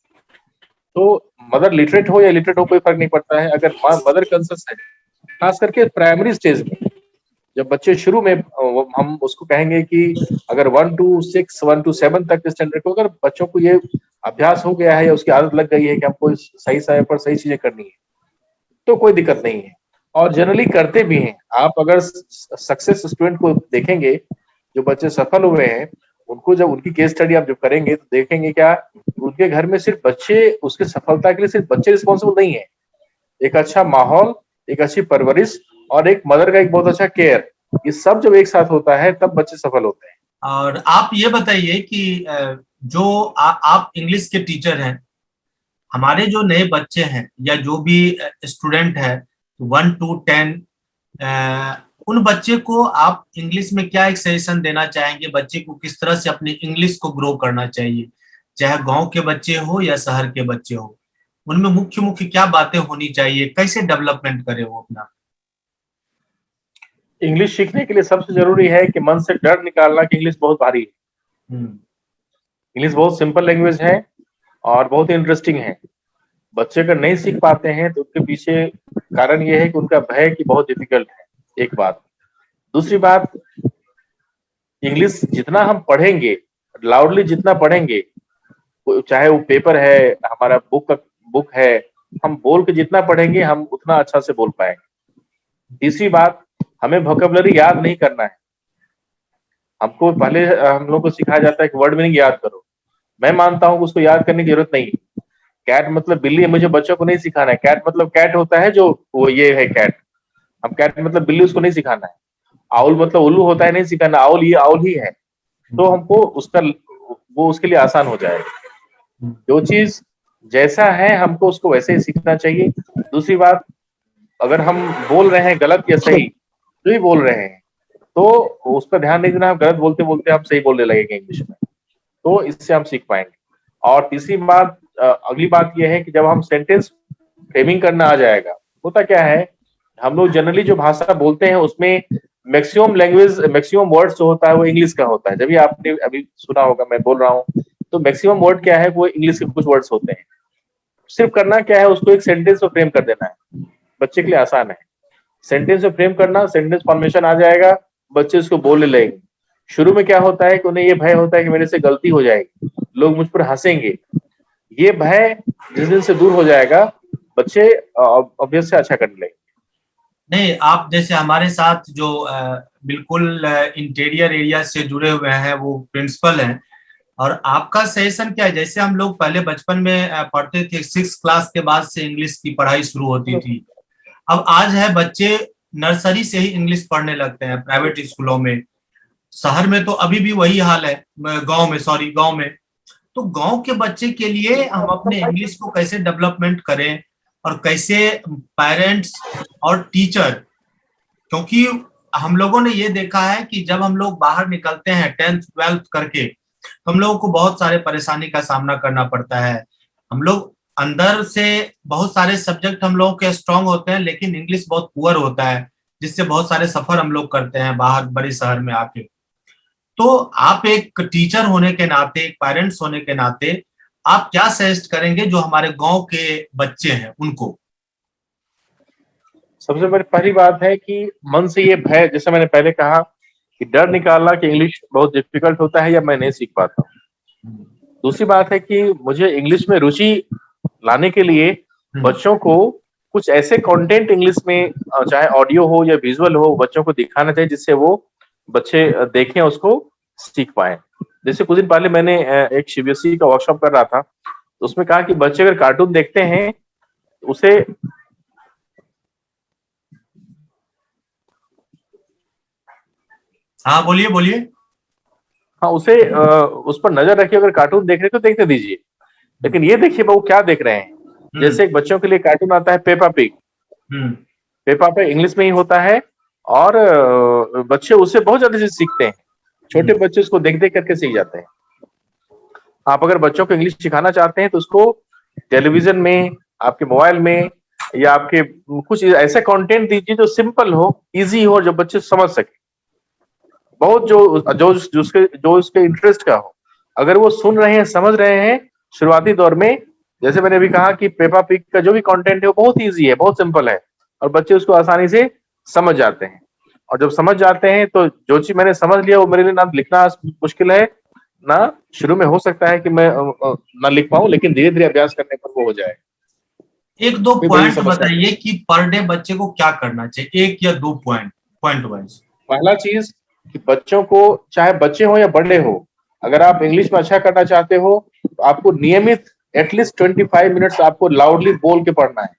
Speaker 1: तो मदर लिटरेट हो या इलिटरेट हो कोई फर्क नहीं पड़ता है, अगर मदर कंसर्स है, खास करके प्राइमरी स्टेज में, जब बच्चे शुरू में हम उसको कहेंगे कि अगर 1 to 6, 1 to 7 तक के स्टैंडर्ड को अगर बच्चों को ये अभ्यास हो गया है या उसकी आदत लग गई है कि हमको सही समय पर सही चीजें करनी है, तो कोई दिक्कत नहीं है और जनरली करते भी हैं। आप अगर सक्सेस स्टूडेंट को देखेंगे, जो बच्चे सफल हुए हैं, उनको जब उनकी केस स्टडी आप जब करेंगे तो देखेंगे क्या उनके घर में सिर्फ बच्चे, उसके सफलता के लिए सिर्फ बच्चे रिस्पॉन्सिबल नहीं है। एक अच्छा माहौल, एक अच्छी परवरिश और एक मदर का एक बहुत अच्छा केयर, ये सब जब एक साथ होता है तब बच्चे सफल होते हैं।
Speaker 2: और आप ये बताइए कि जो आप इंग्लिश के टीचर हैं, हमारे जो नए बच्चे हैं या जो भी स्टूडेंट है 1 to 10, उन बच्चे को आप इंग्लिश में क्या एक सजेशन देना चाहेंगे? बच्चे को किस तरह से अपनी इंग्लिश को ग्रो करना चाहिए, चाहे गांव के बच्चे हो या शहर के बच्चे हो? उनमें मुख्य मुख्य क्या बातें होनी चाहिए, कैसे डेवलपमेंट करे वो अपना?
Speaker 1: इंग्लिश सीखने के लिए सबसे जरूरी है कि मन से डर निकालना कि इंग्लिश बहुत भारी है। इंग्लिश बहुत सिंपल लैंग्वेज है और बहुत इंटरेस्टिंग है। बच्चे अगर नहीं सीख पाते हैं तो उसके पीछे कारण ये है कि उनका भय कि बहुत डिफिकल्ट है, एक बात। दूसरी बात, इंग्लिश जितना हम पढ़ेंगे, लाउडली जितना पढ़ेंगे, चाहे वो पेपर है, हमारा बुक है, हम बोल के जितना पढ़ेंगे हम उतना अच्छा से बोल पाएंगे। तीसरी बात, हमें वोकैबुलरी याद नहीं करना है। हमको पहले हम लोग को सिखाया जाता है कि वर्ड मीनिंग याद करो। मैं मानता हूँ कि उसको याद करने की जरूरत नहीं है। कैट मतलब बिल्ली है, मुझे बच्चों को नहीं सिखाना है। कैट मतलब कैट होता है, जो वो ये है कैट। हम कैट मतलब बिल्ली, उसको नहीं सिखाना है। आउल मतलब उल्लू होता है, नहीं सिखाना, आउल ये आउल ही है। तो हमको उसका वो उसके लिए आसान हो जाएगा। जो चीज जैसा है हमको उसको वैसे ही सीखना चाहिए। दूसरी बात, अगर हम बोल रहे हैं गलत या सही, जो ही बोल रहे हैं, तो उस पर ध्यान नहीं देना। हम गलत बोलते बोलते हम सही बोलने लगेंगे इंग्लिश में, तो इससे हम सीख पाएंगे। और तीसरी बात, अगली बात यह है कि जब हम सेंटेंस फ्रेमिंग करना आ जाएगा, होता क्या है, हम लोग जनरली जो भाषा बोलते हैं उसमें मैक्सिमम वर्ड्स जो होता है वो इंग्लिश का होता है। जब भी आपने अभी सुना होगा, मैं बोल रहा हूँ, तो मैक्सिमम वर्ड क्या है, वो इंग्लिश के कुछ वर्ड्स होते हैं। सिर्फ करना क्या है, उसको एक सेंटेंस में फ्रेम कर देना है। बच्चे के लिए आसान है। सेंटेंस में फ्रेम करना, सेंटेंस फॉर्मेशन आ जाएगा, बच्चे उसको बोलने लगेंगे। शुरू में क्या होता है कि उन्हें ये भय होता है कि मेरे से गलती हो जाएगी, लोग मुझ पर हंसेंगे। ये भय जिस दिन से दूर हो जाएगा, बच्चे ऑब्वियस से अच्छा करने लगेंगे।
Speaker 2: नहीं, आप जैसे हमारे साथ जो बिल्कुल इंटीरियर एरिया से जुड़े हुए हैं, वो प्रिंसिपल हैं, और आपका सजेशन क्या है? जैसे हम लोग पहले बचपन में पढ़ते थे, 6 क्लास के बाद से इंग्लिश की पढ़ाई शुरू होती थी। अब आज है बच्चे नर्सरी से ही इंग्लिश पढ़ने लगते हैं प्राइवेट स्कूलों में। शहर में तो अभी भी वही हाल है, गांव में। तो गांव के बच्चे के लिए हम अपने इंग्लिश को कैसे डेवलपमेंट करें, और कैसे पेरेंट्स और टीचर, क्योंकि हम लोगों ने ये देखा है कि जब हम लोग बाहर निकलते हैं 10th 12th करके, तो हम लोगों को बहुत सारे परेशानी का सामना करना पड़ता है। हम लोग अंदर से बहुत सारे सब्जेक्ट हम लोगों के स्ट्रांग होते हैं, लेकिन इंग्लिश बहुत पुअर होता है, जिससे बहुत सारे सफर हम लोग करते हैं बाहर बड़े शहर में आके। तो आप एक टीचर होने के नाते, एक पेरेंट्स होने के नाते, आप क्या सजेस्ट करेंगे जो हमारे गांव के बच्चे हैं उनको?
Speaker 1: सबसे बड़ी पहली बात है कि मन से ये भय, जैसे मैंने पहले कहा कि डर निकालना कि इंग्लिश बहुत डिफिकल्ट होता है या मैं नहीं सीख पाता हूँ। दूसरी बात है कि मुझे इंग्लिश में रुचि लाने के लिए बच्चों को कुछ ऐसे कंटेंट इंग्लिश में, चाहे ऑडियो हो या विजुअल हो, बच्चों को दिखाना चाहिए जिससे वो बच्चे देखें, उसको सीख पाए। जैसे कुछ दिन पहले मैंने एक सीबीएसई का वर्कशॉप कर रहा था, तो उसमें कहा कि बच्चे अगर कार्टून देखते हैं उसे
Speaker 2: हाँ, बोलिए बोलिए।
Speaker 1: हाँ, उसे उस पर नजर रखिए। अगर कार्टून देख रहे तो देखते दीजिए, लेकिन ये देखिए वो क्या देख रहे हैं। जैसे एक बच्चों के लिए कार्टून आता है Peppa pig. Peppa pig English में ही होता है और बच्चे उससे बहुत ज्यादा चीज सीखते हैं। छोटे बच्चे उसको देख देख करके सीख जाते हैं। आप अगर बच्चों को इंग्लिश सिखाना चाहते हैं तो उसको टेलीविजन में, आपके मोबाइल में या आपके कुछ ऐसे कंटेंट दीजिए जो सिंपल हो, इजी हो, जो बच्चे समझ सके। बहुत जो उसके इंटरेस्ट का हो। अगर वो सुन रहे हैं, समझ रहे हैं शुरुआती दौर में, जैसे मैंने अभी कहा कि पेपा पिग का जो भी कंटेंट है वो बहुत इजी है, बहुत सिंपल है और बच्चे उसको आसानी से समझ जाते हैं। और जब समझ जाते हैं तो जो चीज मैंने समझ लिया वो मेरे लिए ना लिखना मुश्किल है, ना शुरू में हो सकता है कि मैं ना लिख पाऊं, लेकिन धीरे धीरे अभ्यास करने पर वो हो जाए।
Speaker 2: एक दो
Speaker 1: कोई बड़ी
Speaker 2: पॉइंट
Speaker 1: समस्या नहीं।
Speaker 2: बताइए कि पर डे बच्चे को क्या करना चाहिए, एक या दो पॉइंट वाइज।
Speaker 1: पहला चीज कि बच्चों को, चाहे बच्चे हो या बड़े हो, अगर आप इंग्लिश में अच्छा करना चाहते हो तो आपको नियमित एटलीस्ट 25 मिनट्स आपको लाउडली बोल के पढ़ना है।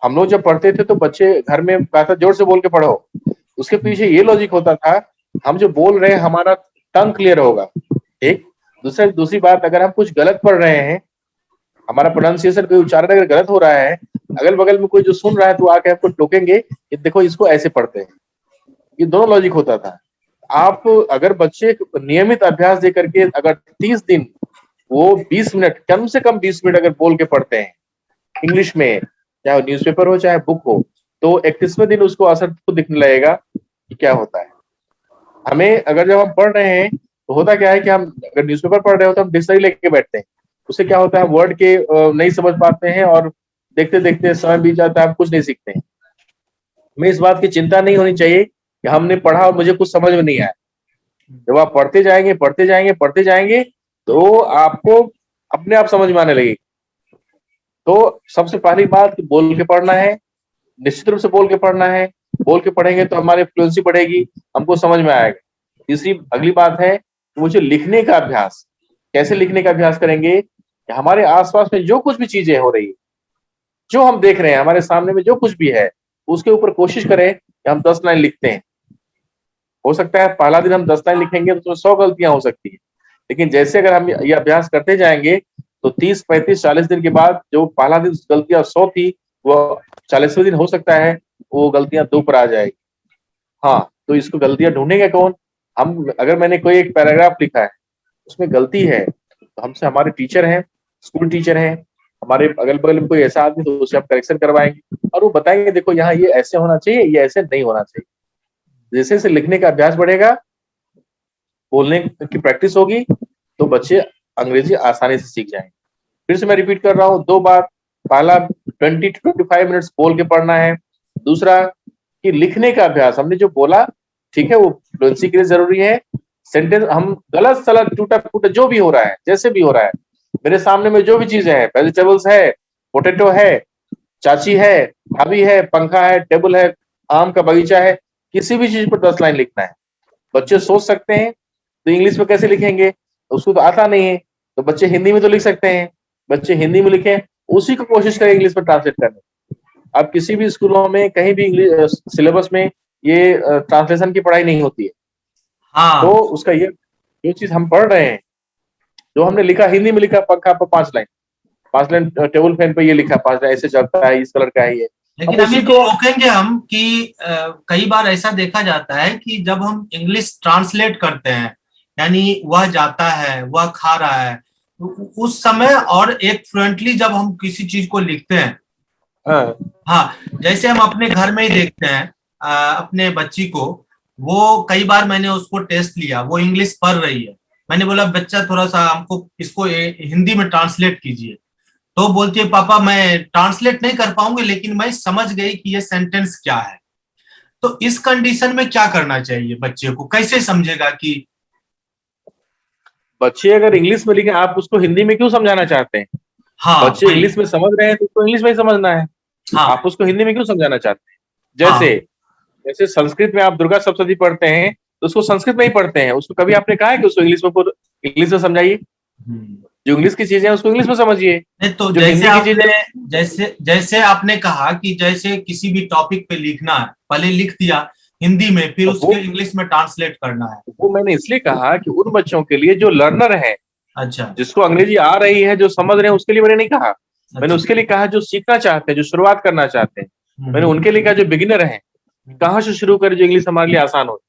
Speaker 1: हम लोग जब पढ़ते थे तो बच्चे घर में कहता जोर से बोल के पढ़ो, उसके पीछे ये लॉजिक होता था हम जो बोल रहे हैं हमारा टंग क्लियर होगा। एक दूसरी बात, अगर हम कुछ गलत पढ़ रहे हैं, हमारा प्रोनाउंसिएशन कोई उच्चारण अगर गलत हो रहा है, अगल बगल में कोई जो सुन रहा है तो आके आपको टोकेंगे कि देखो इसको ऐसे पढ़ते हैं। ये दोनों लॉजिक होता था। आप अगर बच्चे नियमित अभ्यास दे करके अगर 30 दिन वो 20 मिनट, कम से कम 20 मिनट अगर बोल के पढ़ते हैं इंग्लिश में, चाहे न्यूज़पेपर हो चाहे बुक हो, तो 31वें दिन उसको असर तो दिखने लगेगा कि क्या होता है। हमें अगर जब हम पढ़ रहे हैं तो होता क्या है कि हम अगर न्यूज़पेपर पढ़ रहे हो तो हम डिक्शनरी लेके बैठते हैं, उससे क्या होता है वर्ड के नहीं समझ पाते हैं और देखते देखते समय बीत जाता है, हम कुछ नहीं सीखते हैं। हमें इस बात की चिंता नहीं होनी चाहिए कि हमने पढ़ा और मुझे कुछ समझ में नहीं आया। जब आप पढ़ते जाएंगे तो आपको अपने आप समझ में आने लगेगी। तो सबसे पहली बात कि बोल के पढ़ना है, निश्चित रूप से बोल के पढ़ना है। बोल के पढ़ेंगे तो हमारी फ्लुएंसी बढ़ेगी, हमको समझ में आएगा। तीसरी अगली बात है कि मुझे लिखने का अभ्यास, कैसे लिखने का अभ्यास करेंगे कि हमारे आसपास में जो कुछ भी चीजें हो रही है, जो हम देख रहे हैं हमारे सामने में जो कुछ भी है, उसके ऊपर कोशिश करें कि हम 10 लाइन लिखते हैं। हो सकता है पहला दिन हम 10 लाइन लिखेंगे तो उसमें 100 गलतियां हो सकती है, लेकिन जैसे अगर हम ये अभ्यास करते जाएंगे तो 30, 35, 40 दिन के बाद जो पहला दिन गलतियां 100 थी, वो 40वें दिन हो सकता है वो गलतियां 2 पर आ जाएगी। हाँ, तो इसको गलतियां ढूंढेंगे कौन? हम, अगर मैंने कोई एक पैराग्राफ लिखा है उसमें गलती है तो हमसे हमारे टीचर हैं, स्कूल टीचर हैं, हमारे अगल बगल में कोई ऐसा आदमी तो उससे हम करेक्शन करवाएंगे और वो बताएंगे देखो यहाँ ये ऐसे होना चाहिए, ये ऐसे नहीं होना चाहिए। जैसे जैसे लिखने का अभ्यास बढ़ेगा, बोलने की प्रैक्टिस होगी, तो बच्चे अंग्रेजी आसानी से सीख जाएंगे। फिर से मैं रिपीट कर रहा हूँ 2 बार। पहला 20 to 25 मिनट्स बोल के पढ़ना है। दूसरा कि लिखने का अभ्यास, हमने जो बोला ठीक है वो फ्लुएंसी के लिए जरूरी है। सेंटेंस हम गलत सलत टूटा फूटा जो भी हो रहा है, जैसे भी हो रहा है, मेरे सामने में जो भी चीजें हैं, वेजिटेबल्स है, पोटैटो है, चाची है, भाभी है, पंखा है, टेबल है, आम का बगीचा है, किसी भी चीज पर 10 लाइन लिखना है। बच्चे सोच सकते हैं तो इंग्लिश में कैसे लिखेंगे? उसको तो आता नहीं है, तो बच्चे हिंदी में तो लिख सकते हैं। बच्चे हिंदी में लिखें, उसी को कोशिश करें इंग्लिश में ट्रांसलेट करने। अब किसी भी स्कूलों में कहीं भी इंग्लिश सिलेबस में ये ट्रांसलेशन की पढ़ाई नहीं होती है। तो
Speaker 2: हाँ,
Speaker 1: उसका ये जो चीज हम पढ़ रहे हैं, जो हमने लिखा हिंदी में लिखा पंखा पर 5 लाइन, 5 लाइन टेबल फैन पे ये लिखा 5 लाइन ऐसे चलता है, इस कलर का है ये, हम
Speaker 2: लेकिन
Speaker 1: उसी
Speaker 2: अमित जी
Speaker 1: को।
Speaker 2: रोकेंगे हम कि कई बार ऐसा देखा जाता है कि जब हम इंग्लिश ट्रांसलेट करते हैं, यानी वह जाता है, वह खा रहा है, तो उस समय और एक फ्लुएंटली जब हम किसी चीज को लिखते हैं।
Speaker 1: हाँ,
Speaker 2: हाँ, जैसे हम अपने घर में ही देखते हैं अपने बच्ची को, वो कई बार मैंने उसको टेस्ट लिया, वो इंग्लिश पढ़ रही है, मैंने बोला बच्चा थोड़ा सा हमको इसको हिंदी में ट्रांसलेट कीजिए, तो बोलती है पापा मैं ट्रांसलेट नहीं कर पाऊंगी लेकिन मैं समझ गई कि ये सेंटेंस क्या है। तो इस कंडीशन में क्या करना चाहिए, बच्चे को कैसे समझेगा कि।
Speaker 1: बच्चे अगर इंग्लिश में लिखे, आप उसको हिंदी में क्यों समझाना चाहते हैं?
Speaker 2: हाँ
Speaker 1: बच्चे
Speaker 2: वही।
Speaker 1: इंग्लिश में समझ रहे हैं तो उसको इंग्लिश में ही समझना है। आप
Speaker 2: हाँ
Speaker 1: उसको हिंदी में क्यों समझाना चाहते हैं? जैसे
Speaker 2: हाँ।
Speaker 1: जैसे संस्कृत में आप दुर्गा सप्तशती पढ़ते हैं तो उसको संस्कृत में ही पढ़ते हैं, उसको कभी आपने कहा है कि उसको इंग्लिश में समझाइए?
Speaker 2: हम्म।
Speaker 1: जो इंग्लिश की चीजें हैं उसको इंग्लिश में समझिए,
Speaker 2: नहीं तो
Speaker 1: जो हिंदी की चीजें।
Speaker 2: जैसे आपने कहा कि जैसे किसी भी टॉपिक पे लिखना है, पहले लिख दिया हिंदी में, फिर
Speaker 1: वो
Speaker 2: उसके इंग्लिश में ट्रांसलेट करना है।
Speaker 1: वो मैंने इसलिए कहा कि उन बच्चों के लिए जो लर्नर है,
Speaker 2: अच्छा
Speaker 1: जिसको अंग्रेजी आ रही है, जो समझ रहे हैं, उसके लिए मैंने नहीं कहा। मैंने
Speaker 2: अच्छा।
Speaker 1: उसके लिए कहा जो सीखना चाहते हैं, जो शुरुआत करना चाहते हैं। मैंने
Speaker 2: हम्म,
Speaker 1: उनके लिए कहा जो बिगिनर है, कहाँ से शुरू करें जो इंग्लिश हमारे लिए आसान हो।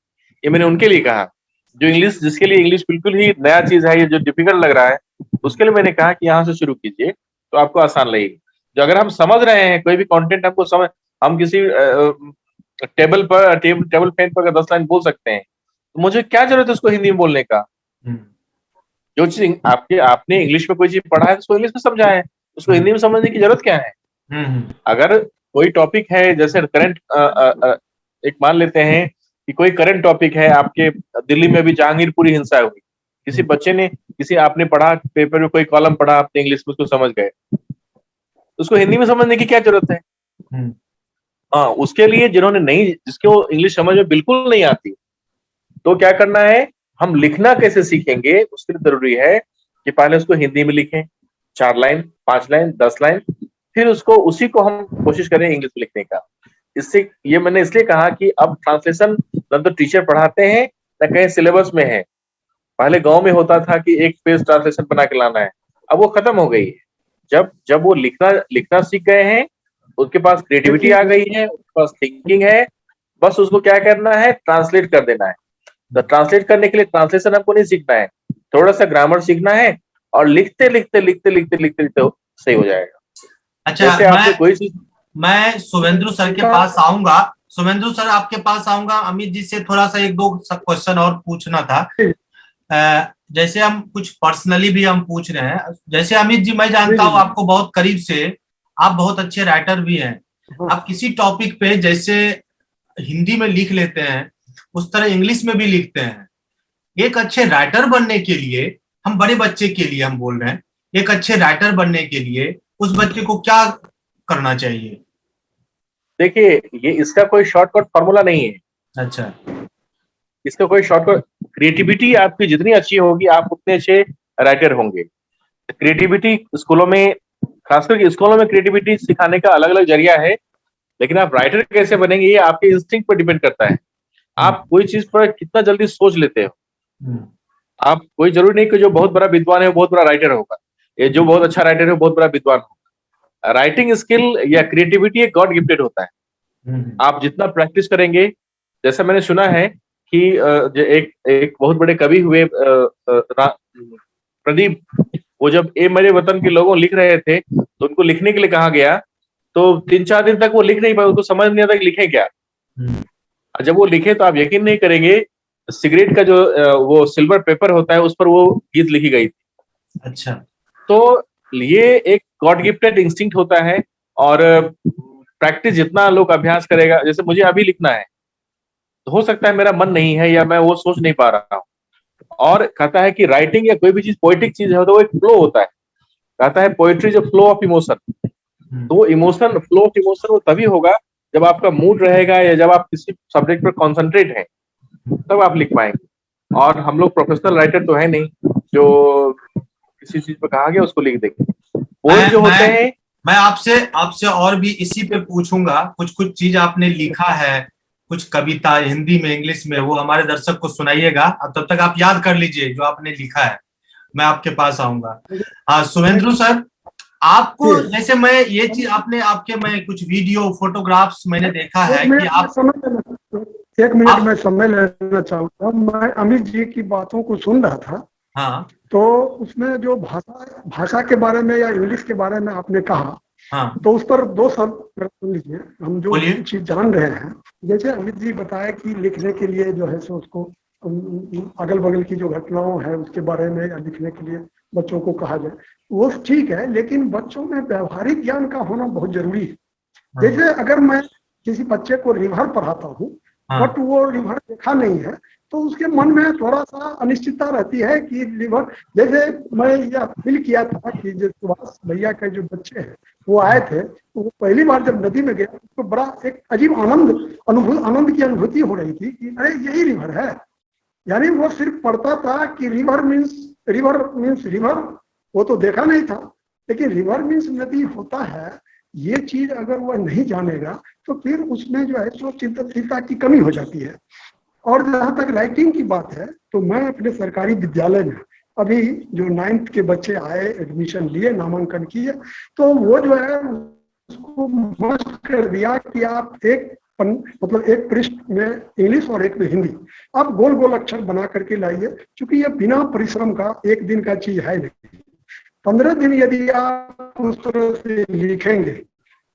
Speaker 1: ये मैंने उनके लिए कहा। जो इंग्लिश, जिसके लिए इंग्लिश बिल्कुल ही नया चीज है, ये जो डिफिकल्ट लग रहा है, उसके लिए मैंने कहा कि यहाँ से शुरू कीजिए तो आपको आसान लगेगी। जो अगर हम समझ रहे हैं कोई भी कंटेंट हमको समझ, हम किसी टेबल फैन पर अगर 10 लाइन बोल सकते हैं, तो मुझे क्या जरूरत है उसको हिंदी में बोलने का। जो चीज आपने इंग्लिश में कोई चीज पढ़ा है तो उसको इंग्लिश में समझा है, उसको हिंदी में समझने की जरूरत क्या है। अगर कोई टॉपिक है, जैसे करंट एक मान लेते हैं कि कोई करंट टॉपिक है, आपके दिल्ली में भी जहांगीरपुरी हिंसा हुई, किसी बच्चे ने आपने पढ़ा पेपर में, कोई कॉलम पढ़ा आपने इंग्लिश में, उसको समझ गए, उसको हिंदी में समझने की क्या जरूरत है। हाँ, उसके लिए जिसको इंग्लिश समझ में बिल्कुल नहीं आती, तो क्या करना है, हम लिखना कैसे सीखेंगे, उसके लिए जरूरी है कि पहले उसको हिंदी में लिखें, 4 लाइन, 5 लाइन, 10 लाइन, फिर उसी को हम कोशिश करें इंग्लिश में लिखने का। इससे ये मैंने इसलिए कहा कि अब ट्रांसलेशन न तो टीचर पढ़ाते हैं न कहीं सिलेबस में है। पहले गांव में होता था कि एक पेज ट्रांसलेशन बना के लाना है, अब वो खत्म हो गई है। जब वो लिखना सीख गए हैं, उसके पास क्रिएटिविटी आ गई है, उसके पास थिंकिंग है, बस उसको क्या करना है, ट्रांसलेट कर देना है। तो ट्रांसलेट करने के लिए ट्रांसलेशन हमको नहीं सीखना है, थोड़ा सा ग्रामर सीखना है, और लिखते लिखते लिखते लिखते लिखते लिखते सही हो जाएगा।
Speaker 2: अच्छा,
Speaker 1: जैसे आपने कोई चीज,
Speaker 2: मैं शुभेंदु सर के पास आऊंगा। शुभेंदु सर आपके पास आऊंगा। अमित जी से थोड़ा सा 1-2 क्वेश्चन और पूछना था। जैसे हम कुछ पर्सनली भी हम पूछ रहे हैं। जैसे अमित जी, मैं जानता हूँ आपको बहुत करीब से, आप बहुत अच्छे राइटर भी हैं। आप किसी टॉपिक पे जैसे हिंदी में लिख लेते हैं, उस तरह इंग्लिश में भी लिखते हैं। एक अच्छे राइटर बनने के लिए, हम बड़े बच्चे के लिए हम बोल रहे हैं, एक अच्छे राइटर बनने के लिए उस बच्चे को क्या करना चाहिए?
Speaker 1: देखिए, ये इसका कोई शॉर्टकट फॉर्मूला नहीं है।
Speaker 2: अच्छा,
Speaker 1: इसका कोई शॉर्टकट, क्रिएटिविटी आपकी जितनी अच्छी होगी, आप उतने अच्छे राइटर होंगे। क्रिएटिविटी स्कूलों में, खासकर स्कूलों में क्रिएटिविटी सिखाने का अलग अलग जरिया है, लेकिन आप राइटर कैसे बनेंगे ये आपके इंस्टिंक्ट पर डिपेंड करता है। आप कोई चीज पर कितना जल्दी सोच लेते हो। आप, कोई जरूरी नहीं कि जो बहुत बड़ा विद्वान है वो बहुत बड़ा राइटर होगा, ये जो बहुत अच्छा राइटर है वो बहुत बड़ा विद्वान होगा। राइटिंग स्किल या क्रिएटिविटी एक गॉड गिफ्टेड होता है। आप जितना प्रैक्टिस करेंगे, जैसा मैंने सुना है कि एक बहुत बड़े कवि हुए प्रदीप, वो जब ए मेरे वतन के लोगों लिख रहे थे, तो उनको लिखने के लिए कहा गया, तो 3-4 दिन तक वो लिख नहीं पाए, उनको समझ नहीं आता कि लिखे क्या। जब वो लिखे तो आप यकीन नहीं करेंगे, सिगरेट का जो वो सिल्वर पेपर होता है, उस पर वो गीत लिखी गई थी।
Speaker 2: अच्छा,
Speaker 1: तो ये एक गॉड गिफ्टेड इंस्टिंक्ट होता है, और प्रैक्टिस जितना लोग अभ्यास करेगा, जैसे मुझे अभी लिखना है, तो हो सकता है मेरा मन नहीं है या मैं वो सोच नहीं पा रहा हूँ, और कहता है कि राइटिंग या कोई भी चीज पोएटिक चीज है तो वो एक फ्लो होता है। कहता है पोएट्री जो फ्लो ऑफ इमोशन, तो वो इमोशन, फ्लो ऑफ इमोशन वो तभी होगा जब आपका मूड रहेगा या जब आप किसी सब्जेक्ट पर कॉन्सेंट्रेट हैं, तब आप लिख पाएंगे। और हम लोग प्रोफेशनल राइटर तो है नहीं जो किसी चीज पर कहा गया उसको लिख देंगे। पोएट जो होते हैं,
Speaker 2: मैं आपसे और भी इसी पे पूछूंगा। कुछ चीज आपने लिखा है, कुछ कविता हिंदी में, इंग्लिश में, वो हमारे दर्शक को सुनाइएगा। अब तब तक आप याद कर लीजिए जो आपने लिखा है, मैं आपके पास आऊंगा। हाँ, शुभेंदु सर, आपको जैसे मैं ये चीज मैं कुछ वीडियो फोटोग्राफ्स मैंने देखा है कि आप,
Speaker 3: 1 मिनट में समय लेना चाहूंगा। मैं अमित जी की बातों को सुन रहा था।
Speaker 2: हाँ,
Speaker 3: तो उसमें जो भाषा के बारे में या इंग्लिश के बारे में आपने कहा,
Speaker 2: हाँ,
Speaker 3: तो उस पर 2 शब्द सुन लीजिए। हम जो
Speaker 2: बोलिए।
Speaker 3: चीज जान रहे हैं, जैसे अमित जी बताया कि लिखने के लिए जो है सो उसको अगल बगल की जो घटनाओं है उसके बारे में या लिखने के लिए बच्चों को कहा जाए, वो ठीक है, लेकिन बच्चों में व्यवहारिक ज्ञान का होना बहुत जरूरी है। जैसे अगर मैं किसी बच्चे को रिवर पढ़ाता हूँ, बट वो रिवर देखा नहीं है, तो उसके मन में थोड़ा सा अनिश्चितता रहती है कि रिवर, जैसे मैं यह फील किया था कि जो सुभाष भैया के जो बच्चे हैं वो आए थे, तो वो पहली बार जब नदी में गया तो बड़ा एक अजीब आनंद की अनुभूति हो रही थी कि अरे यही रिवर है। यानी वो सिर्फ पढ़ता था कि रिवर मीन्स रिवर, वो तो देखा नहीं था, लेकिन रिवर मीन्स नदी होता है। ये चीज अगर वह नहीं जानेगा तो फिर उसमें जो है सो चिंतनशीलता की कमी हो जाती है। और जहां तक राइटिंग की बात है, तो मैं अपने सरकारी विद्यालय में अभी जो 9th के बच्चे आए, एडमिशन लिए, नामांकन किए, तो वो जो है उसको मस्ट कर दिया कि आप एक पृष्ठ में इंग्लिश और एक में हिंदी, आप गोल गोल अक्षर बना करके लाइए, क्योंकि ये बिना परिश्रम का एक दिन का चीज है नहीं। 15 दिन यदि आप उस तरह से लिखेंगे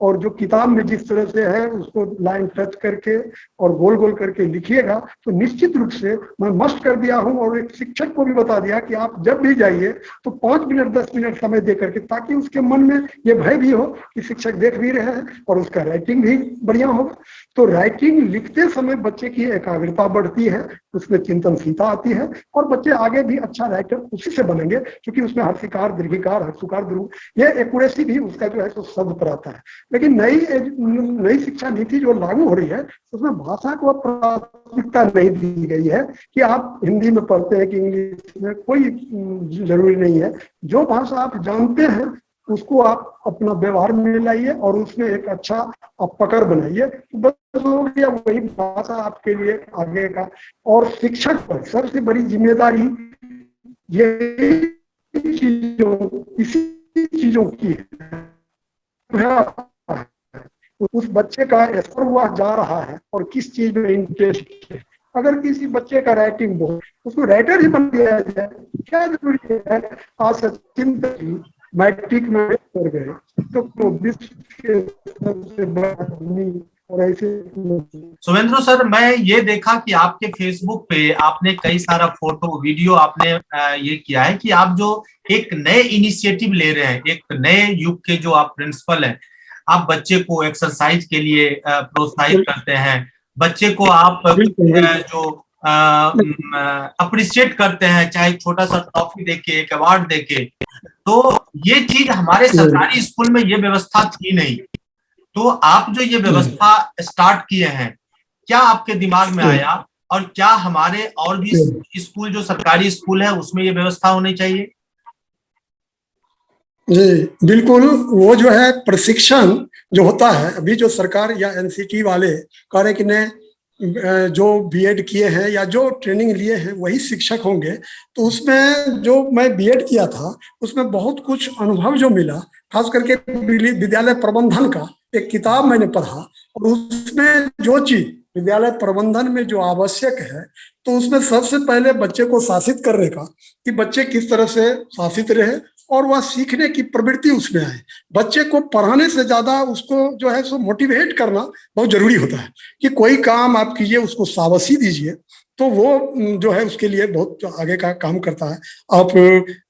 Speaker 3: और जो किताब में जिस तरह से है उसको लाइन टच करके और गोल गोल करके लिखिएगा, तो निश्चित रूप से मैं मस्ट कर दिया हूं और एक शिक्षक को भी बता दिया कि आप जब भी जाइए तो 5 मिनट 10 मिनट समय दे करके, ताकि उसके मन में ये भय भी हो कि शिक्षक देख भी रहे हैं और उसका राइटिंग भी बढ़िया होगा। तो राइटिंग लिखते समय बच्चे की एकाग्रता बढ़ती है, उसमें चिंतनशीलता आती है और बच्चे आगे भी अच्छा राइटर उसी से बनेंगे, क्योंकि उसमें हर्षिकार दीर्घिकार हर्षुकार ध्रुव ये एक्यूरेसी भी उसका जो है तो शब्द पर आता है। लेकिन नई शिक्षा नीति जो लागू हो रही है उसमें भाषा को प्राथमिकता नहीं दी गई है कि आप हिंदी में पढ़ते हैं कि इंग्लिश में, कोई जरूरी नहीं है। जो भाषा आप जानते हैं उसको आप अपना व्यवहार में लाइए और उसमें एक अच्छा आप पकड़ बनाइए, तो बस हो गया, वही भाषा आपके लिए आगे का। और शिक्षक पर सबसे बड़ी जिम्मेदारी ये इसी चीजों की है, उस बच्चे का स्तर हुआ जा रहा है और किस चीज में इंटरेस्ट है। अगर किसी बच्चे का राइटिंग बहुत, उसको राइटर ही बन दिया जाए, क्या जरूरी है? आज सचिन मैट्रिक में कर गए तो विश्व के सबसे बड़ा आदमी और ऐसे।
Speaker 2: सुवेंद्र सर, मैं ये देखा कि आपके फेसबुक पे आपने कई सारा फोटो वीडियो आपने ये किया है कि आप जो एक नए इनिशिएटिव ले रहे हैं, एक नए युग के जो आप प्रिंसिपल हैं, आप बच्चे को एक्सरसाइज के लिए प्रोत्साहित करते हैं, बच्चे को आप जो अप्रिशिएट करते हैं, चाहे छोटा सा ट्रॉफी देके, एक अवार्ड देके। तो ये चीज हमारे सरकारी स्कूल में ये व्यवस्था थी नहीं। तो आप जो ये व्यवस्था स्टार्ट किए हैं, क्या आपके दिमाग में आया और क्या हमारे और भी स्कूल जो सरकारी स्कूल है उसमें ये व्यवस्था होनी चाहिए?
Speaker 4: जी बिल्कुल। वो जो है प्रशिक्षण जो होता है, अभी जो सरकार या एनसीटी वाले कह रहे कि ने जो बीएड किए हैं या जो ट्रेनिंग लिए हैं वही शिक्षक होंगे, तो उसमें जो मैं बीएड किया था उसमें बहुत कुछ अनुभव जो मिला, खास करके विद्यालय प्रबंधन का एक किताब मैंने पढ़ा और उसमें जो चीज विद्यालय प्रबंधन में जो आवश्यक है, तो उसमें सबसे पहले बच्चे को शासित करने का, कि बच्चे किस तरह से शासित रहे और वह सीखने की प्रवृत्ति उसमें आए। बच्चे को पढ़ाने से ज्यादा उसको जो है सो मोटिवेट करना बहुत जरूरी होता है, कि कोई काम आप कीजिए उसको शाबाशी दीजिए, तो वो जो है उसके लिए बहुत आगे का काम करता है। आप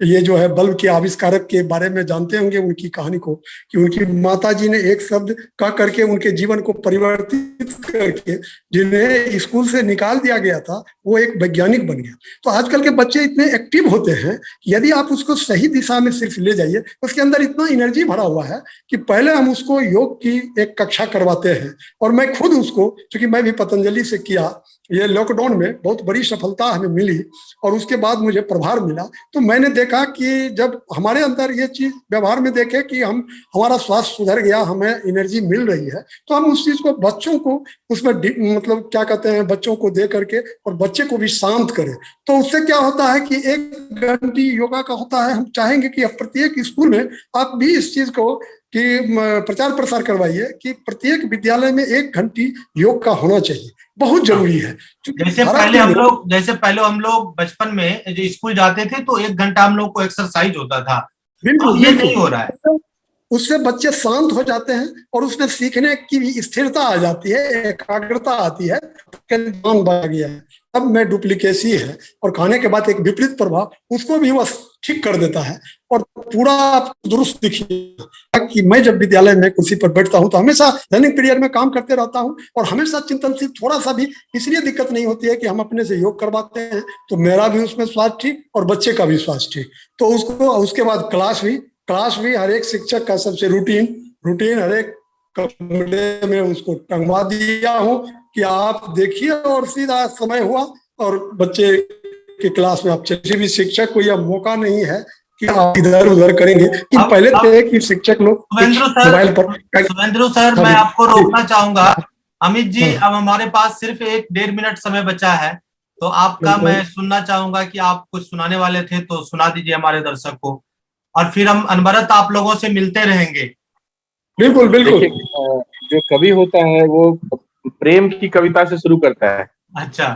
Speaker 4: ये जो है बल्ब के आविष्कारक के बारे में जानते होंगे उनकी कहानी को, कि उनकी माताजी ने एक शब्द कह करके उनके जीवन को परिवर्तित करके जिन्हें स्कूल से निकाल दिया गया था वो एक वैज्ञानिक बन गया। तो आजकल के बच्चे इतने एक्टिव होते हैं, यदि आप उसको सही दिशा में सिर्फ ले जाइए, उसके अंदर इतना एनर्जी भरा हुआ है कि पहले हम उसको योग की एक कक्षा करवाते हैं। और मैं खुद उसको, क्योंकि मैं भी पतंजलि से किया, ये लॉकडाउन में बहुत बड़ी सफलता हमें मिली और उसके बाद मुझे प्रभार मिला, तो मैंने देखा कि जब हमारे अंदर ये चीज व्यवहार में देखे कि हमारा स्वास्थ्य सुधर गया, हमें एनर्जी मिल रही है, तो हम उस चीज को बच्चों को उसमें मतलब क्या कहते हैं, बच्चों को दे करके और बच्चे को भी शांत करें। तो उससे क्या होता है कि 1 घंटी योगा का होता है। हम चाहेंगे कि प्रत्येक स्कूल में आप भी इस चीज को कि प्रचार प्रसार करवाइए कि प्रत्येक विद्यालय में 1 घंटी योग का होना चाहिए, बहुत जरूरी है।
Speaker 2: जैसे पहले हम लोग बचपन में जो स्कूल जाते थे तो 1 घंटा हम लोग को एक्सरसाइज होता था,
Speaker 4: बिल्कुल
Speaker 2: ये नहीं हो रहा है।
Speaker 4: उससे बच्चे शांत हो जाते हैं और उसमें सीखने की भी स्थिरता आ जाती है, एकाग्रता आती है, बढ़ गया है। अब में डुप्लीकेसी है और खाने के बाद एक विपरीत प्रभाव, उसको भी वह ठीक कर देता है और पूरा दुरुस्त दिखिए। कि मैं जब विद्यालय में कुर्सी पर बैठता हूं तो हमेशा रनिंग पीरियड में काम करते रहता हूं और हमेशा चिंतनशील, थोड़ा सा भी इसलिए दिक्कत नहीं होती है कि हम अपने से योग करवाते हैं, तो मेरा भी उसमें स्वास्थ्य ठीक और बच्चे का भी स्वास्थ्य ठीक। तो उसके बाद क्लास भी हर एक शिक्षक का सबसे रूटीन हर एक कमरे में उसको टंगवा दिया हूँ कि आप देखिए और सीधा समय हुआ और बच्चे के क्लास में आप किसी भी शिक्षक को यह मौका नहीं है कि आप इधर उधर करेंगे कि पहले थे कि शिक्षक लोग मोबाइल पर।
Speaker 2: सुवेंद्र सर, मैं आपको रोकना चाहूंगा। अमित जी, अब हमारे पास सिर्फ 1-1.5 मिनट समय बचा है, तो आपका मैं सुनना चाहूंगा कि आप कुछ सुनाने वाले थे तो सुना दीजिए हमारे दर्शक को, और फिर हम अनवरत आप लोगों से मिलते रहेंगे।
Speaker 4: बिल्कुल।
Speaker 1: जो कवि होता है वो प्रेम की कविता से शुरू करता है।
Speaker 2: अच्छा,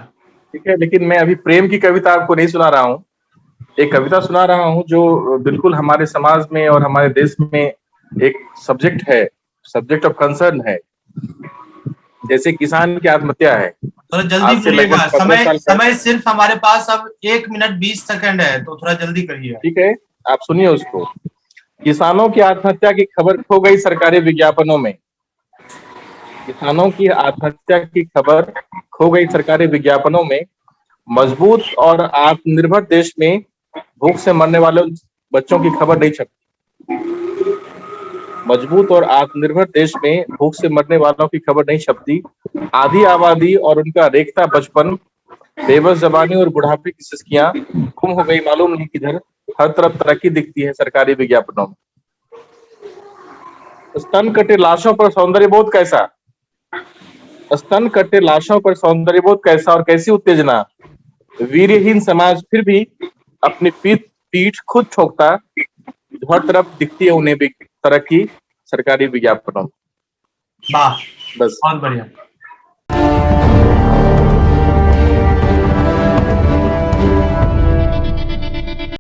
Speaker 1: ठीक है, लेकिन मैं अभी प्रेम की कविता आपको नहीं सुना रहा हूँ। एक कविता सुना रहा हूँ जो बिल्कुल हमारे समाज में और हमारे देश में एक सब्जेक्ट है, सब्जेक्ट ऑफ कंसर्न है। जैसे किसान की आत्महत्या है,
Speaker 2: थोड़ा जल्दी
Speaker 1: आज से
Speaker 2: बोलिएगा,
Speaker 1: लगभग 15
Speaker 2: समय
Speaker 1: साल
Speaker 2: समय सिर्फ हमारे पास अब 1 मिनट 20 सेकंड है, तो थोड़ा जल्दी करिएगा।
Speaker 1: ठीक है, आप सुनिए उसको। किसानों की आत्महत्या की खबर खो गई सरकारी विज्ञापनों में। किसानों की आत्महत्या की खबर खो गई सरकारी विज्ञापनों में। मजबूत और आत्मनिर्भर देश में भूख से मरने वाले बच्चों की खबर नहीं छपती। मजबूत और आत्मनिर्भर देश में भूख से मरने वालों की खबर नहीं छपती। आधी आबादी और उनका रेखता बचपन, बेबस जवानी और बुढ़ापे की सिसकियां गुम हो गई मालूम नहीं किधर। हर तरफ तरक्की दिखती है सरकारी विज्ञापनों में। स्तन कटे लाशों पर सौंदर्यबोध कैसा? स्तन कटे लाशों पर सौंदर्यबोध कैसा और कैसी उत्तेजना? वीर्यहीन समाज फिर भी अपनी पीठ खुद ठोकता। हर तरफ दिखती है उन्हें भी तरक्की सरकारी विज्ञापनों में।
Speaker 2: वाह,
Speaker 1: बस।
Speaker 2: बहुत बढ़िया।